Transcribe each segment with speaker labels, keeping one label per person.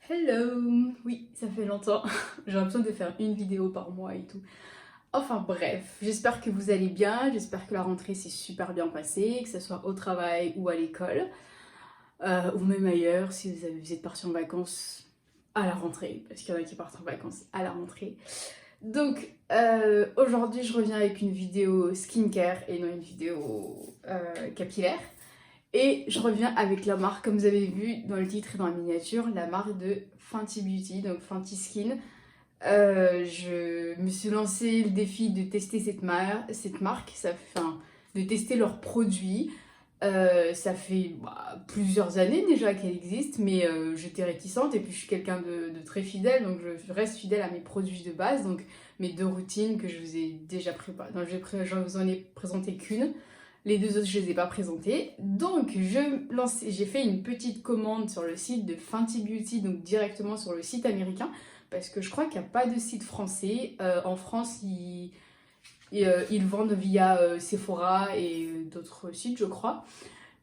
Speaker 1: Hello! Oui, ça fait longtemps. J'ai l'impression de faire une vidéo par mois et tout. Enfin bref, j'espère que vous allez bien, j'espère que la rentrée s'est super bien passée, que ce soit au travail ou à l'école, ou même ailleurs si vous êtes partis en vacances à la rentrée, parce qu'il y en a qui partent en vacances à la rentrée. Donc aujourd'hui je reviens avec une vidéo skincare et non une vidéo capillaire. Et je reviens avec la marque, comme vous avez vu dans le titre et dans la miniature, la marque de Fenty Beauty, donc Fenty Skin. Je me suis lancé le défi de tester cette marque, de tester leurs produits. Ça fait plusieurs années déjà qu'elle existe, mais j'étais réticente et puis je suis quelqu'un de très fidèle, donc je reste fidèle à mes produits de base, donc mes deux routines que je vous ai déjà préparées. Je vous en ai présenté qu'une. Les deux autres, je les ai pas présentées. Donc, j'ai fait une petite commande sur le site de Fenty Beauty, donc directement sur le site américain, parce que je crois qu'il n'y a pas de site français. En France, ils vendent via Sephora et d'autres sites, je crois.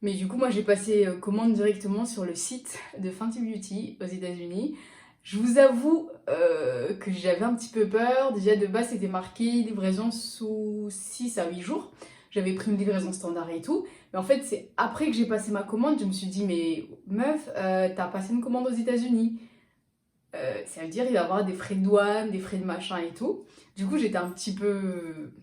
Speaker 1: Mais du coup, moi, j'ai passé commande directement sur le site de Fenty Beauty aux États-Unis. Je vous avoue que j'avais un petit peu peur. Déjà, de base, c'était marqué livraison sous 6 à 8 jours. J'avais pris une livraison standard et tout. Mais en fait, c'est après que j'ai passé ma commande, je me suis dit, mais meuf, t'as passé une commande aux États-Unis. Ça veut dire qu'il va y avoir des frais de douane, des frais de machin et tout. Du coup, j'avais un petit peu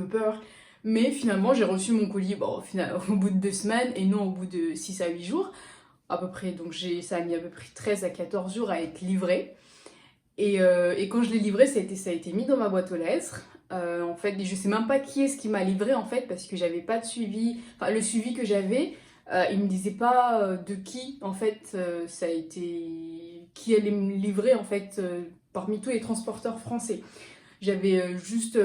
Speaker 1: peur. Mais finalement, j'ai reçu mon colis au bout de 2 semaines et non au bout de 6 à 8 jours à peu près. Donc ça a mis à peu près 13 à 14 jours à être livré. Et quand je l'ai livré, ça a été mis dans ma boîte aux lettres. En fait, je sais même pas qui est-ce qui m'a livré en fait parce que j'avais pas de suivi. Enfin, le suivi que j'avais, il me disait pas de qui en fait ça a été qui allait me livrer en fait parmi tous les transporteurs français. J'avais juste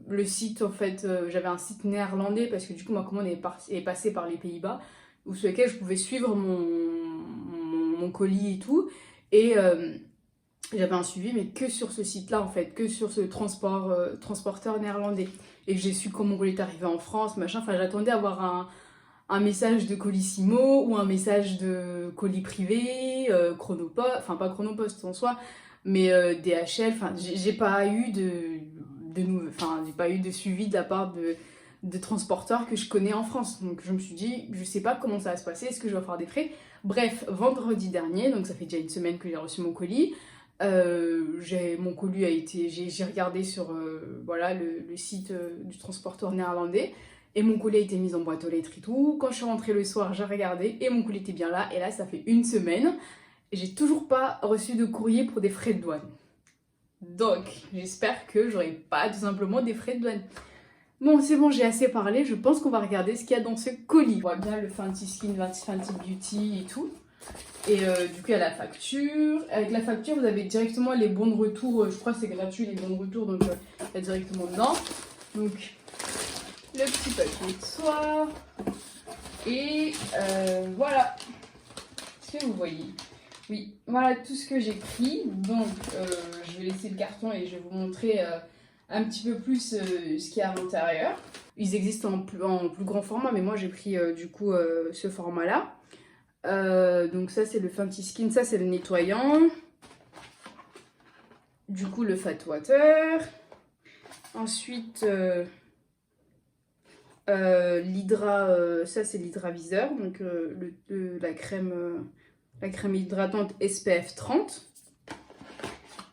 Speaker 1: le site en fait, j'avais un site néerlandais parce que du coup ma commande est passée par les Pays-Bas où sur lequel je pouvais suivre mon colis et tout. Et j'avais un suivi, mais que sur ce site-là, en fait, que sur ce transporteur néerlandais. Et j'ai su comment il est arrivé en France, machin. Enfin, j'attendais à avoir un message de Colissimo ou un message de colis privé, Chronopost, enfin pas Chronopost en soi, mais DHL. Enfin, j'ai pas eu j'ai pas eu de suivi de la part de transporteurs que je connais en France. Donc je me suis dit, je sais pas comment ça va se passer, est-ce que je vais avoir des frais? Bref, vendredi dernier, donc ça fait déjà une semaine que j'ai reçu mon colis. Mon colis a été, j'ai regardé sur voilà, le site du transporteur néerlandais et mon colis a été mis en boîte aux lettres et tout. Quand je suis rentrée le soir, j'ai regardé et mon colis était bien là. Et là, ça fait une semaine et j'ai toujours pas reçu de courrier pour des frais de douane. Donc, j'espère que j'aurai pas tout simplement des frais de douane. Bon, c'est bon, j'ai assez parlé. Je pense qu'on va regarder ce qu'il y a dans ce colis. On voit bien le Fenty Skin, Fenty Beauty et tout. Et du coup, il y a la facture. Avec la facture, vous avez directement les bons de retour. Je crois que c'est gratuit les bons de retour, donc il y a directement dedans. Donc, le petit papier de soie. Et voilà. Est-ce que vous voyez? Oui, voilà tout ce que j'ai pris. Donc, je vais laisser le carton et je vais vous montrer un petit peu plus ce qu'il y a à l'intérieur. Ils existent en plus grand format, mais moi j'ai pris du coup ce format-là. Donc ça c'est le Fenty Skin, ça c'est le nettoyant. Du coup le Fat Water. Ensuite l'Hydra, ça c'est l'hydraviseur, donc la crème hydratante SPF 30.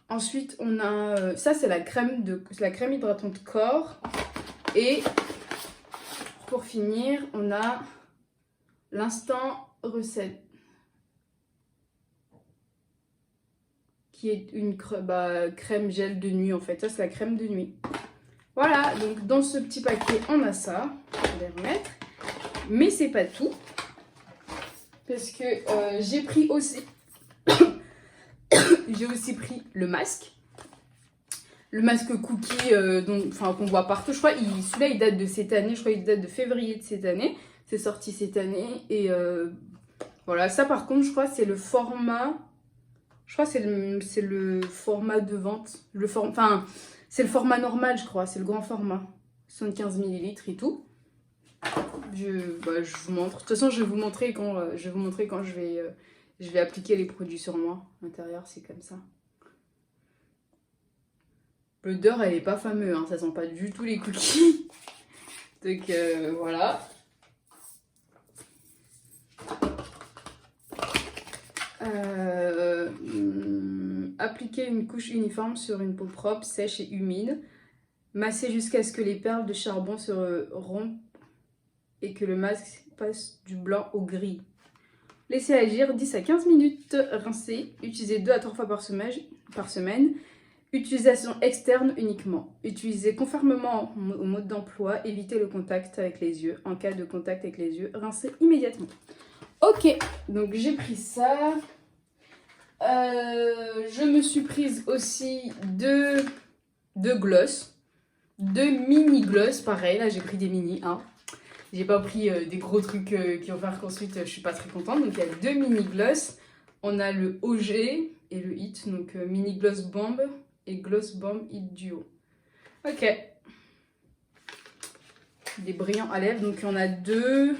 Speaker 1: Ensuite on a, ça c'est la crème hydratante corps. Et pour finir on a l'instant recette, qui est une crème gel de nuit en fait. Ça c'est la crème de nuit. Voilà, donc dans ce petit paquet on a ça. Je vais remettre. Mais c'est pas tout. Parce que j'ai pris aussi j'ai aussi pris le masque. Le masque cookie qu'on voit partout. Je crois celui-là il date de cette année. Je crois qu'il date de février de cette année. C'est sorti cette année. Et voilà, ça par contre je crois c'est le format. Je crois que c'est le format de vente. Enfin, c'est le format normal, je crois. C'est le grand format. 75 ml et tout. Je vous montre. De toute façon, je vais vous montrer quand je vais Je vais appliquer les produits sur moi. L'intérieur, c'est comme ça. L'odeur, elle est pas fameuse, hein, ça sent pas du tout les cookies. Donc voilà. Appliquer une couche uniforme sur une peau propre, sèche et humide. Masser jusqu'à ce que les perles de charbon se rompent et que le masque passe du blanc au gris. Laissez agir 10 à 15 minutes. Rincer. Utilisez 2 à 3 fois par semaine. Utilisation externe uniquement. Utilisez conformément au mode d'emploi. Évitez le contact avec les yeux. En cas de contact avec les yeux, rincez immédiatement. Ok, donc j'ai pris ça. Je me suis prise aussi deux gloss. 2 mini gloss, pareil. Là, j'ai pris des mini, hein. J'ai pas pris des gros trucs qui vont faire qu'ensuite je suis pas très contente. Donc il y a 2 mini gloss. On a le OG et le Hit. Donc mini gloss bomb et gloss bomb Hit duo. Ok. Des brillants à lèvres. Donc il y en a 2.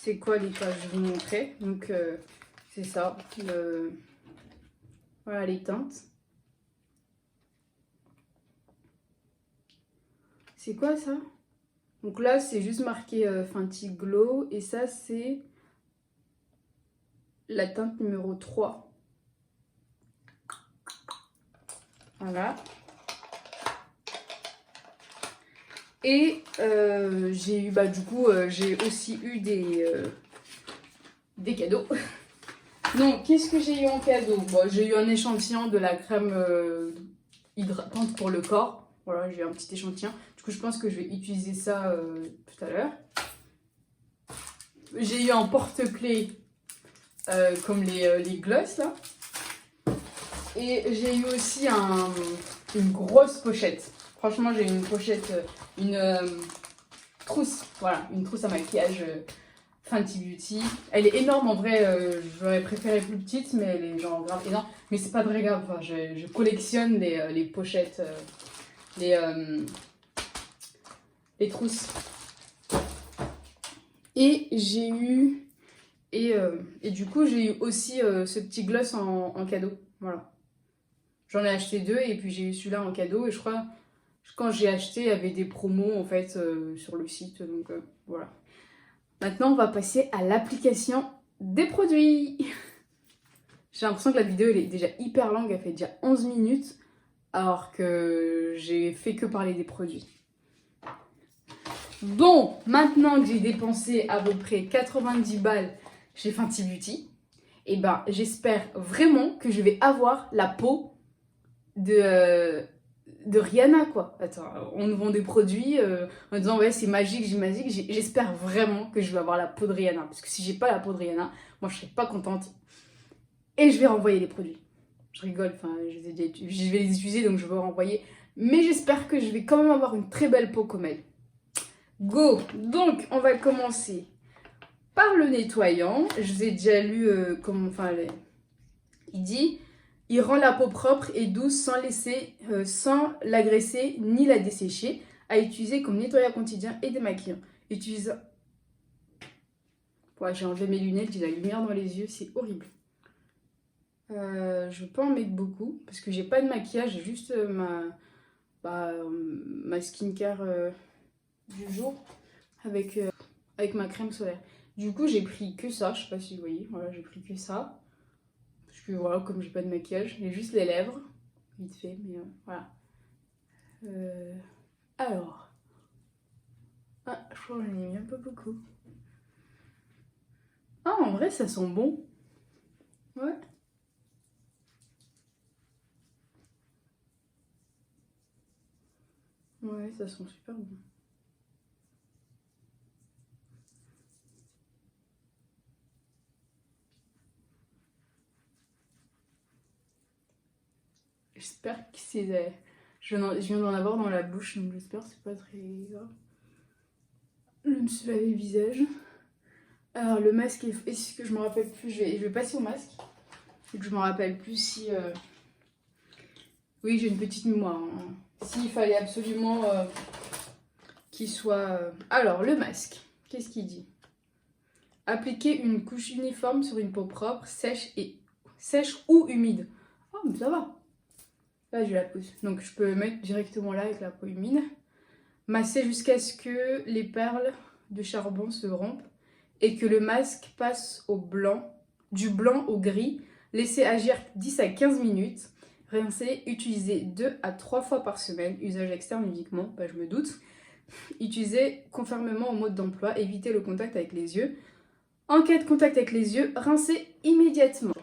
Speaker 1: C'est quoi les pages? Je vais vous montrer. Donc c'est ça. Voilà les teintes. C'est quoi ça? Donc là, c'est juste marqué Fenty Glow. Et ça, c'est la teinte numéro 3. Voilà. Et j'ai eu, du coup, j'ai aussi eu des cadeaux. Donc, qu'est-ce que j'ai eu en cadeau? Bon, j'ai eu un échantillon de la crème hydratante pour le corps. Voilà, j'ai eu un petit échantillon. Du coup, je pense que je vais utiliser ça tout à l'heure. J'ai eu un porte-clés comme les gloss, là. Et j'ai eu aussi une grosse pochette. Franchement, j'ai eu une pochette, une trousse. Voilà, une trousse à maquillage Fenty Beauty. Elle est énorme en vrai, j'aurais préféré plus petite, mais elle est genre grave énorme. Mais c'est pas très grave, enfin, je collectionne les pochettes, les trousses. Et j'ai eu, et du coup j'ai eu aussi ce petit gloss en cadeau. Voilà. J'en ai acheté 2 et puis j'ai eu celui-là en cadeau. Et je crois, quand j'ai acheté, il y avait des promos en fait sur le site. Donc voilà. Maintenant, on va passer à l'application des produits. J'ai l'impression que la vidéo elle est déjà hyper longue, elle fait déjà 11 minutes, alors que j'ai fait que parler des produits. Bon, maintenant que j'ai dépensé à peu près 90 balles chez Fenty Beauty, et j'espère vraiment que je vais avoir la peau de Rihanna, quoi. Attends, on nous vend des produits en disant ouais c'est magique, j'ai magique. J'espère vraiment que je vais avoir la peau de Rihanna, parce que si j'ai pas la peau de Rihanna, moi je serai pas contente et je vais renvoyer les produits. Je rigole, enfin je vais les utiliser donc je vais renvoyer, mais j'espère que je vais quand même avoir une très belle peau comme elle. Go. Donc on va commencer par le nettoyant. Je vous ai déjà lu il dit il rend la peau propre et douce sans l'agresser ni la dessécher, à utiliser comme nettoyant quotidien et démaquillant. Utilise. Ouais, j'ai enlevé mes lunettes, j'ai la lumière dans les yeux, c'est horrible. Je peux en mettre beaucoup parce que j'ai pas de maquillage, j'ai juste ma skincare du jour avec ma crème solaire. Du coup, j'ai pris que ça, je sais pas si vous voyez, voilà, j'ai pris que ça. Parce que voilà, comme j'ai pas de maquillage, j'ai juste les lèvres, vite fait, mais voilà. Alors. Ah, je crois que j'en ai mis un peu beaucoup. Ah, en vrai, ça sent bon. Ouais. Ouais, ça sent super bon. J'espère que c'est... Je viens d'en avoir dans la bouche, donc j'espère que c'est pas très grave. Je me suis lavé le visage. Alors, le masque, est-ce que je me rappelle plus? Je vais passer au masque. Et que je me rappelle plus si... Oui, j'ai une petite mémoire. Hein. S'il fallait absolument qu'il soit... Alors, le masque, qu'est-ce qu'il dit? Appliquer une couche uniforme sur une peau propre, sèche ou humide. Oh, mais ça va. Là, je la pose. Donc, je peux mettre directement là avec la peau humide. Masser jusqu'à ce que les perles de charbon se rompent et que le masque passe au blanc, du blanc au gris. Laisser agir 10 à 15 minutes. Rincer, utiliser 2 à 3 fois par semaine. Usage externe uniquement, bah, je me doute. Utiliser conformément au mode d'emploi. Éviter le contact avec les yeux. En cas de contact avec les yeux, rincer immédiatement.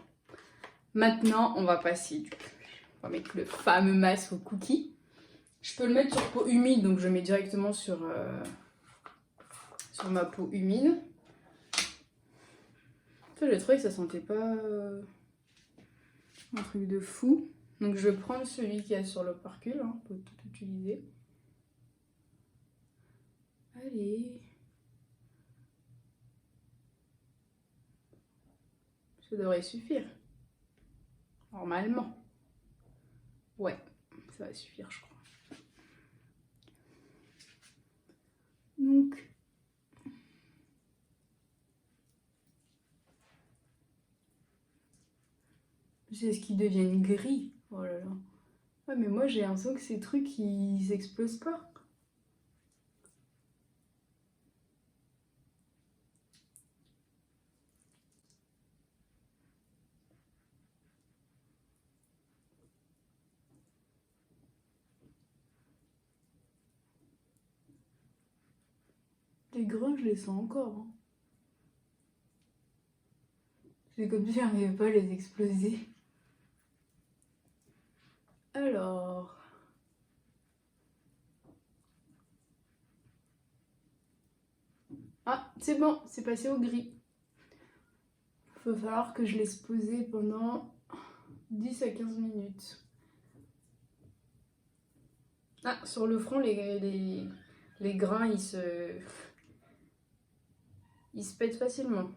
Speaker 1: Maintenant, on va passer on va mettre le fameux masque au cookie. Je peux le mettre sur peau humide, donc je mets directement sur ma peau humide. J'ai trouvé que ça sentait pas un truc de fou. Donc je vais prendre celui qui a sur le parcule, hein, pour tout utiliser. Allez. Ça devrait suffire. Normalement. Ouais, ça va suffire, je crois. Donc, c'est ce qui deviennent gris. Oh là là. Ouais, mais moi j'ai l'impression que ces trucs ils s'explosent pas. Les grains, je les sens encore, hein. C'est comme si j'arrivais pas à les exploser. Alors. Ah, c'est bon, c'est passé au gris. Il va falloir que je laisse poser pendant 10 à 15 minutes. Ah, sur le front, les grains, ils se pètent facilement.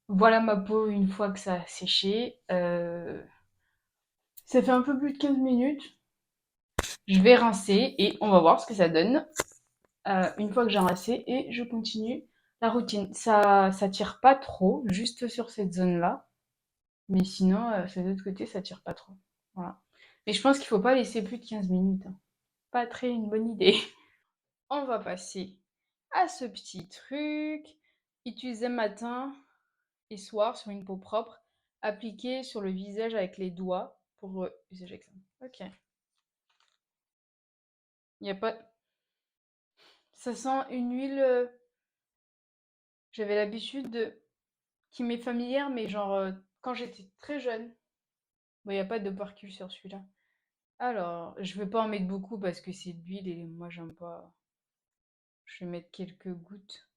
Speaker 1: Voilà ma peau une fois que ça a séché. Ça fait un peu plus de 15 minutes. Je vais rincer et on va voir ce que ça donne. Une fois que j'ai rincé et je continue la routine. Ça tire pas trop, juste sur cette zone-là. Mais sinon, sur l'autre côté, ça tire pas trop. Voilà. Mais je pense qu'il faut pas laisser plus de 15 minutes, hein. Pas très une bonne idée. On va passer à ce petit truc. Utiliser matin et soir sur une peau propre. Appliquer sur le visage avec les doigts pour usage externe. Ok. Il y a pas. Ça sent une huile. J'avais l'habitude qui m'est familière, mais genre quand j'étais très jeune. Bon, il n'y a pas de parcule sur celui-là. Alors, je vais pas en mettre beaucoup parce que c'est de l'huile et moi j'aime pas. Je vais mettre quelques gouttes.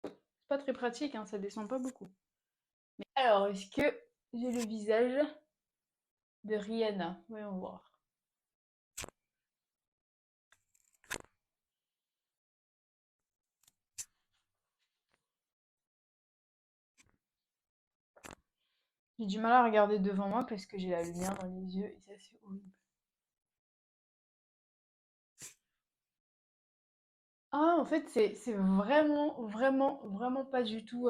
Speaker 1: C'est pas très pratique, hein, ça descend pas beaucoup. Mais alors, est-ce que j'ai le visage de Rihanna? Voyons voir. J'ai du mal à regarder devant moi parce que j'ai la lumière dans les yeux et ça c'est horrible. Ah, en fait, c'est vraiment, vraiment, vraiment pas du tout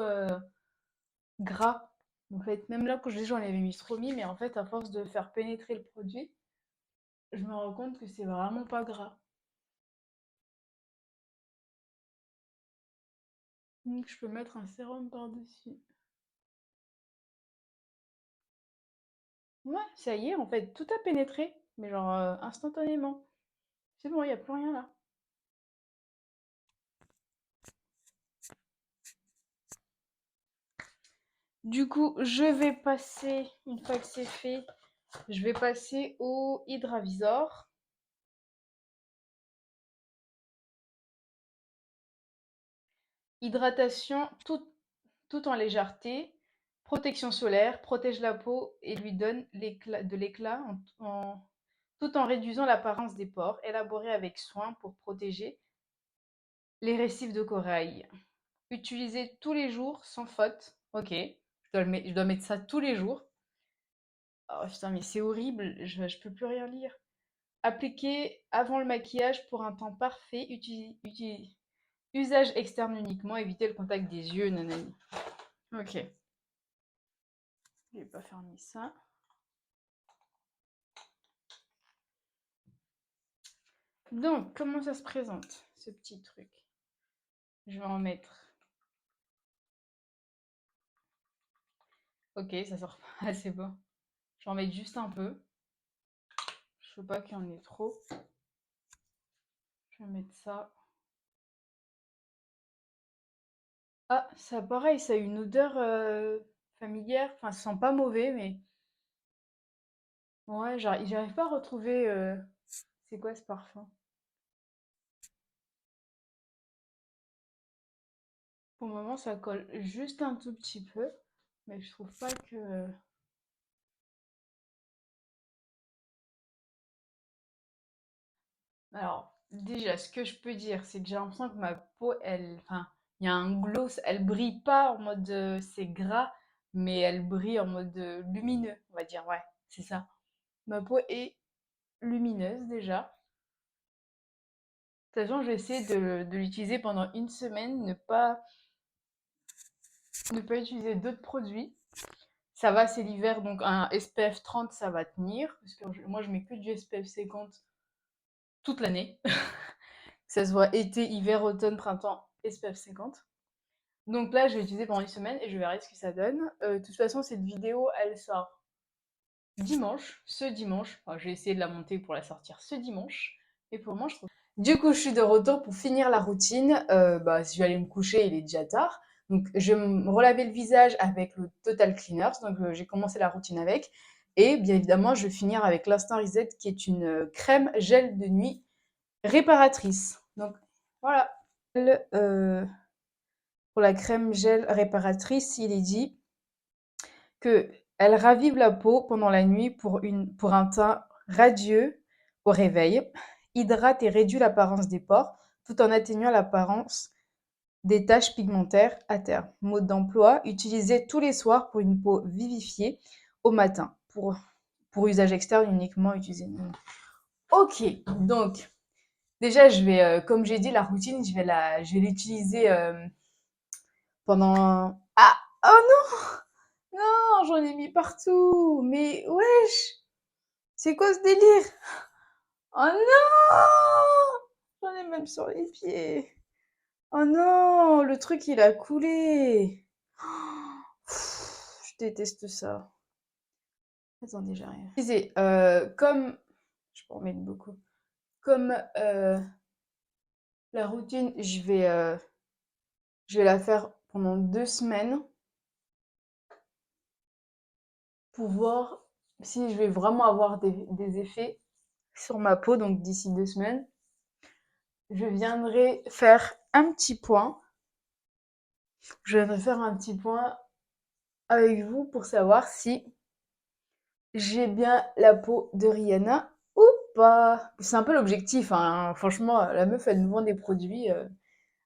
Speaker 1: gras. En fait, même là, quand je disais j'en avais mis trop mis, mais en fait, à force de faire pénétrer le produit, je me rends compte que c'est vraiment pas gras. Donc, je peux mettre un sérum par-dessus. Ouais, ça y est, en fait, tout a pénétré, mais genre instantanément. C'est bon, il n'y a plus rien là. Du coup, je vais passer, une fois que c'est fait, je vais passer au Hydravisor. Hydratation tout en légèreté. Protection solaire, protège la peau et lui donne de l'éclat tout en réduisant l'apparence des pores. Élaboré avec soin pour protéger les récifs de corail. Utilisé tous les jours sans faute. Ok, je dois mettre ça tous les jours. Oh putain, mais c'est horrible, je peux plus rien lire. Appliquer avant le maquillage pour un temps parfait. Usage externe uniquement. Éviter le contact des yeux, nanani. Ok. Je vais pas fermer ça. Donc, comment ça se présente, ce petit truc? Je vais en mettre. Ok, ça sort pas assez bon. Je vais en mettre juste un peu. Je veux pas qu'il y en ait trop. Je vais mettre ça. Ah, ça pareil, ça a une odeur familière. Enfin, ça sent pas mauvais, mais ouais, j'arrive pas à retrouver. C'est quoi ce parfum? Pour le moment, ça colle juste un tout petit peu, mais je trouve pas que. Alors, déjà, ce que je peux dire, c'est que j'ai l'impression que ma peau, elle, enfin, il y a un glow, elle brille pas en mode c'est gras, mais elle brille en mode lumineux, on va dire, ouais, c'est ça. Ma peau est lumineuse déjà. De toute façon, je vais essayer de l'utiliser pendant une semaine, ne pas utiliser d'autres produits. Ça va, c'est l'hiver, donc un SPF 30, ça va tenir, parce que moi, je mets que du SPF 50 toute l'année. Que ça soit été, hiver, automne, printemps, SPF 50. Donc là, je vais l'utiliser pendant une semaine et je verrai ce que ça donne. De toute façon, cette vidéo, elle sort dimanche, ce dimanche. Enfin, je vais essayer de la monter pour la sortir ce dimanche. Et pour moi, je trouve. Du coup, je suis de retour pour finir la routine. Si je vais aller me coucher, il est déjà tard. Donc, je vais me relaver le visage avec le Total Cleaners. Donc, j'ai commencé la routine avec. Et bien évidemment, je vais finir avec l'Instant Reset, qui est une crème gel de nuit réparatrice. Donc, voilà. Pour la crème gel réparatrice, il est dit que elle ravive la peau pendant la nuit pour un teint radieux au réveil, hydrate et réduit l'apparence des pores, tout en atténuant l'apparence des taches pigmentaires à terme. Mode d'emploi, utilisé tous les soirs pour une peau vivifiée au matin. Pour usage externe uniquement utilisé. Ok, donc déjà je vais, comme j'ai dit, la routine, je vais l'utiliser pendant. Ah, oh non, non, j'en ai mis partout. Mais wesh, c'est quoi ce délire? Oh non! J'en ai même sur les pieds. Oh non, le truc il a coulé. Je déteste ça. Attendez, j'ai rien. Comme, je peux en mettre beaucoup. Comme la routine, je vais la faire pendant 2 semaines pour voir si je vais vraiment avoir des effets sur ma peau. Donc d'ici 2 semaines, je viendrai faire un petit point. Je viendrai faire un petit point avec vous pour savoir si j'ai bien la peau de Rihanna ou pas. C'est un peu l'objectif, hein. Franchement, la meuf, elle nous vend des produits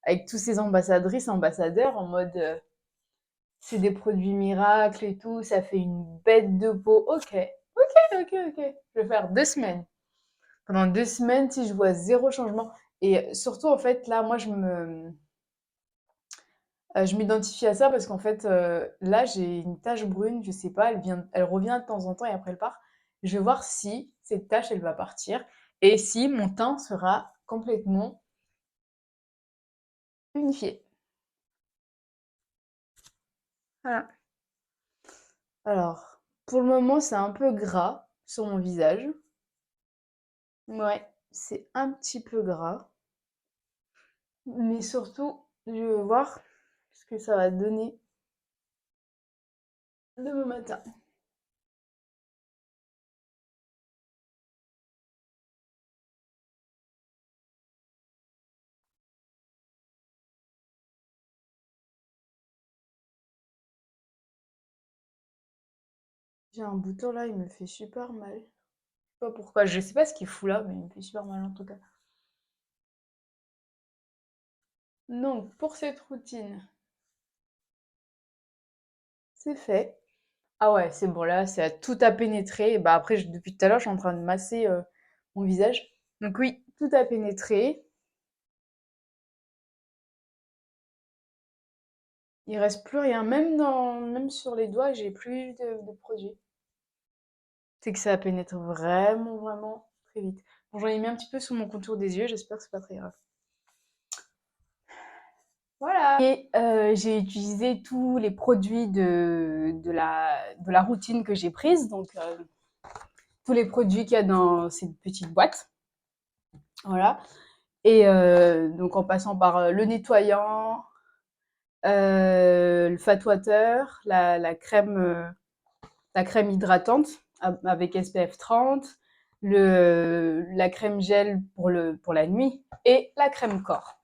Speaker 1: avec tous ces ambassadrices, ambassadeurs en mode c'est des produits miracles et tout, ça fait une bête de peau. Ok, ok. Je vais faire 2 semaines. Pendant 2 semaines, si je vois zéro changement. Et surtout, en fait, là, moi, je m'identifie à ça parce qu'en fait, là, j'ai une tache brune, je sais pas, elle revient de temps en temps et après elle part. Je vais voir si cette tache, elle va partir et si mon teint sera complètement unifié. Voilà. Alors, pour le moment, c'est un peu gras sur mon visage. Ouais, c'est un petit peu gras. Mais surtout, je vais voir ce que ça va donner demain matin. J'ai un bouton là, il me fait super mal. Je sais pas pourquoi, je sais pas ce qu'il fout là, mais il me fait super mal en tout cas. Donc, pour cette routine, c'est fait. Ah ouais, c'est bon, là, c'est tout a pénétré. Bah après, depuis tout à l'heure, je suis en train de masser mon visage. Donc oui, tout a pénétré. Il reste plus rien. Même sur les doigts, j'ai plus de produit. C'est que ça pénètre vraiment, vraiment très vite. Bon, j'en ai mis un petit peu sous mon contour des yeux. J'espère que c'est pas très grave. Voilà. Et j'ai utilisé tous les produits de la routine que j'ai prise. Donc, tous les produits qu'il y a dans cette petite boîte. Voilà. Et donc en passant par le nettoyant, le fat water, la crème hydratante avec SPF 30, la crème gel pour la nuit et la crème corps.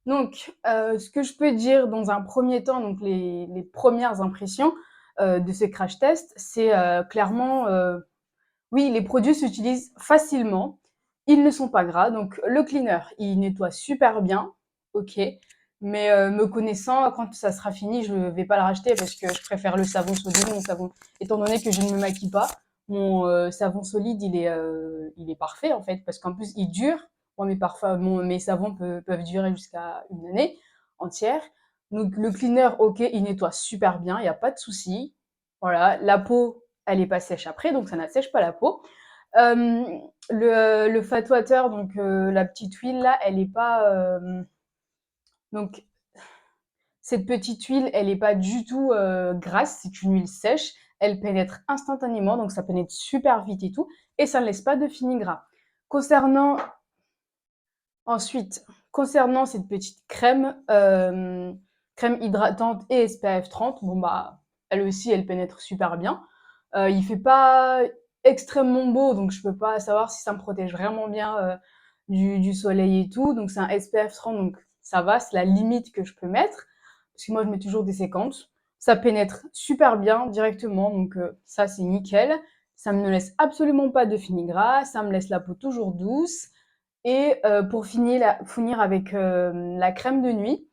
Speaker 1: Donc, ce que je peux dire dans un premier temps, donc les premières impressions de ce crash test, c'est clairement oui, les produits s'utilisent facilement. Ils ne sont pas gras. Donc, le cleaner, il nettoie super bien. OK. Mais me connaissant, quand ça sera fini, je ne vais pas le racheter parce que je préfère le savon solide. Mon savon, étant donné que je ne me maquille pas, mon savon solide, il est parfait en fait parce qu'en plus, il dure. Moi, mes savons peuvent durer jusqu'à une année entière. Donc, le cleaner, OK, il nettoie super bien. Il n'y a pas de souci. Voilà. La peau, elle est pas sèche après, donc ça n'assèche pas la peau. Le fat water, donc la petite huile là, elle est pas donc cette petite huile, elle est pas du tout grasse, c'est une huile sèche, elle pénètre instantanément, donc ça pénètre super vite et tout, et ça ne laisse pas de fini gras. Concernant ensuite, concernant cette petite crème hydratante et SPF 30, bon bah elle aussi, elle pénètre super bien. Il fait pas extrêmement beau, donc je peux pas savoir si ça me protège vraiment bien du soleil et tout. Donc c'est un SPF 30, donc ça va, c'est la limite que je peux mettre. Parce que moi, je mets toujours des 50. Ça pénètre super bien directement, donc ça c'est nickel. Ça ne me laisse absolument pas de fini gras, ça me laisse la peau toujours douce. Et pour finir avec la crème de nuit,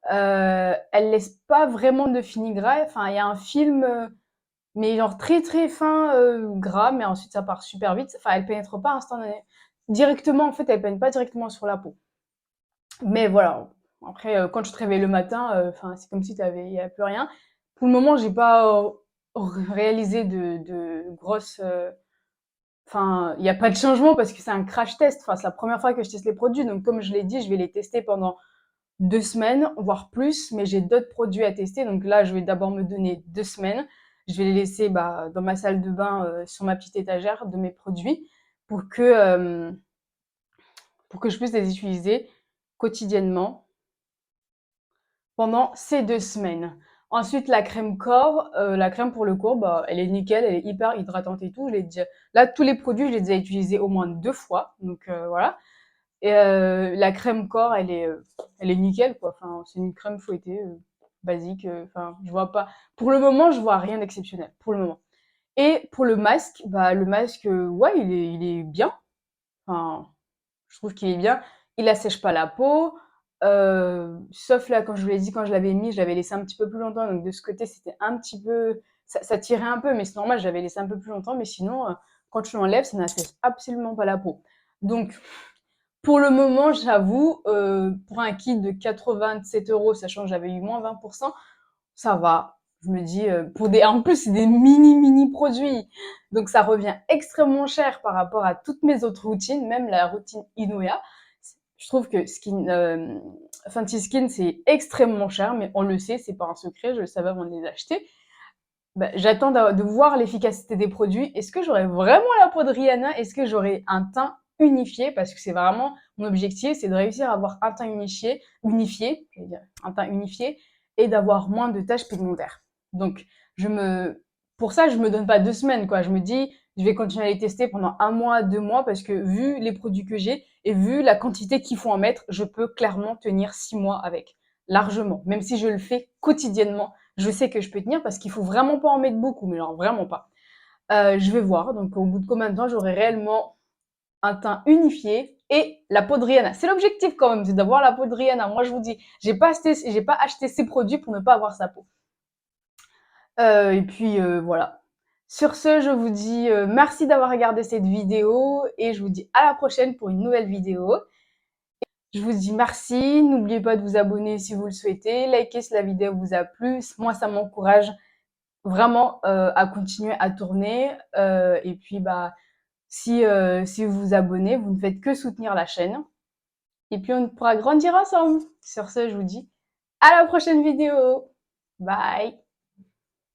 Speaker 1: elle laisse pas vraiment de fini gras. Enfin, il y a un film mais genre très très fin gras, mais ensuite ça part super vite. Enfin, elle pénètre pas instantanément. Directement, en fait, elle pénètre pas directement sur la peau. Mais voilà. Après, quand je te réveille le matin, enfin, c'est comme si il y a plus rien. Pour le moment, j'ai pas réalisé de grosses. Enfin, il n'y a pas de changement parce que c'est un crash test. Enfin, c'est la première fois que je teste les produits. Donc, comme je l'ai dit, je vais les tester pendant 2 semaines, voire plus, mais j'ai d'autres produits à tester. Donc là, je vais d'abord me donner 2 semaines. Je vais les laisser dans ma salle de bain, sur ma petite étagère de mes produits pour que, euh, pour que je puisse les utiliser quotidiennement pendant ces 2 semaines. Ensuite, la crème corps, la crème pour le corps, bah, elle est nickel, elle est hyper hydratante et tout. Là, tous les produits, je les ai déjà utilisés au moins 2 fois. Donc voilà. Et la crème corps, elle est nickel, quoi. Enfin, c'est une crème fouettée, basique. Enfin, je vois pas. Pour le moment, je vois rien d'exceptionnel. Pour le moment. Et pour le masque, bah le masque, ouais, il est bien. Enfin, je trouve qu'il est bien. Il assèche pas la peau. Sauf là, quand je vous l'ai dit, quand je l'avais mis, je l'avais laissé un petit peu plus longtemps. Donc de ce côté, c'était un petit peu, ça tirait un peu, mais c'est normal. J'avais laissé un peu plus longtemps, mais sinon, quand tu l'enlèves, ça n'assèche absolument pas la peau. Donc pour le moment, j'avoue, pour un kit de 87 euros, sachant que j'avais eu moins 20%, ça va. Je me dis, en plus, c'est des mini produits. Donc, ça revient extrêmement cher par rapport à toutes mes autres routines, même la routine Inoya. Je trouve que Fenty Skin, c'est extrêmement cher, mais on le sait, c'est pas un secret, je le savais avant de les acheter. Bah, j'attends de voir l'efficacité des produits. Est-ce que j'aurai vraiment la peau de Rihanna? Est-ce que j'aurai un teint unifié? Parce que c'est vraiment mon objectif, c'est de réussir à avoir un teint je vais dire, un teint unifié, et d'avoir moins de taches pigmentaires. Donc, pour ça, je me donne pas 2 semaines, quoi. Je me dis, je vais continuer à les tester pendant 1 mois, 2 mois, parce que vu les produits que j'ai et vu la quantité qu'il faut en mettre, je peux clairement tenir 6 mois avec. Largement. Même si je le fais quotidiennement, je sais que je peux tenir parce qu'il faut vraiment pas en mettre beaucoup, mais genre vraiment pas. Je vais voir, donc au bout de combien de temps j'aurai réellement un teint unifié et la peau de Rihanna. C'est l'objectif quand même, c'est d'avoir la peau de Rihanna. Moi je vous dis, j'ai pas acheté ces produits pour ne pas avoir sa peau. Et puis voilà. Sur ce, je vous dis merci d'avoir regardé cette vidéo et je vous dis à la prochaine pour une nouvelle vidéo. Je vous dis merci, n'oubliez pas de vous abonner si vous le souhaitez, likez si la vidéo vous a plu, moi ça m'encourage vraiment à continuer à tourner. Et puis bah si vous vous abonnez, vous ne faites que soutenir la chaîne. Et puis on pourra grandir ensemble. Sur ce, je vous dis à la prochaine vidéo. Bye.